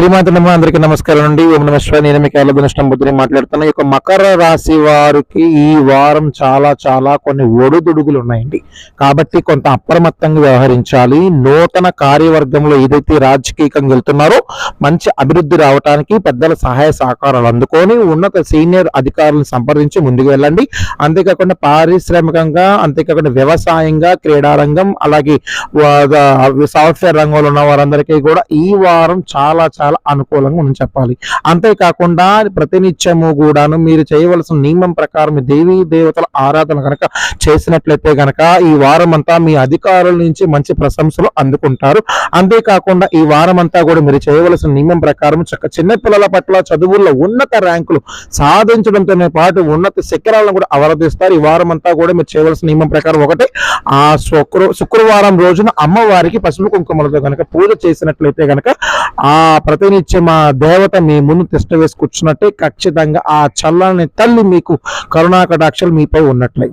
శ్రీమాతమ్మ అందరికీ నమస్కారం అండి. ఓం నమః శివాయ. నేను మీ కేరళ బుద్ధిని మాట్లాడుతున్నా. ఈ మకర రాశి వారికి ఈ వారం చాలా కొన్ని ఒడుదుడుగులు ఉన్నాయండి. కాబట్టి కొంత అప్రమత్తంగా వ్యవహరించాలి. నూతన కార్యవర్గంలో ఏదైతే రాజకీయంగా వెళ్తున్నారో మంచి అభివృద్ధి రావడానికి పెద్దల సహాయ సహకారాలు అందుకొని ఉన్నత సీనియర్ అధికారులను సంప్రదించి ముందుకు వెళ్ళండి. అంతేకాకుండా పారిశ్రామికంగా, అంతేకాకుండా వ్యవసాయంగా, క్రీడారంగం, అలాగే సాఫ్ట్వేర్ రంగంలో ఉన్న వారందరికీ కూడా ఈ వారం చాలా అనుకూలంగా ఉందని చెప్పాలి. అంతేకాకుండా ప్రతినిత్యము కూడాను మీరు చేయవలసిన నియమం ప్రకారం దేవీ దేవతల ఆరాధన కనుక చేసినట్లయితే గనక ఈ వారం అంతా మీ అధికారుల నుంచి మంచి ప్రశంసలు అందుకుంటారు. అంతేకాకుండా ఈ వారం అంతా కూడా మీరు చేయవలసిన నియమం ప్రకారం చిన్నపిల్లల పట్ల చదువుల్లో ఉన్నత ర్యాంకులు సాధించడంతోనే పాటు ఉన్నత శిఖరాలను కూడా అవరోధిస్తారు. ఈ వారం అంతా కూడా మీరు చేయవలసిన నియమం ప్రకారం ఒకటి, ఆ శుక్రవారం రోజున అమ్మవారికి పసుపు కుంకుమలతో కనుక పూజ చేసినట్లయితే గనక ఆ ప్రతినిత్యం ఆ దేవత మీ ముందు తిష్ట వేసి కూర్చున్నట్టే ఖచ్చితంగా ఆ చల్లని తల్లి మీకు కరుణా కటాక్షలు మీపై ఉన్నట్లయి.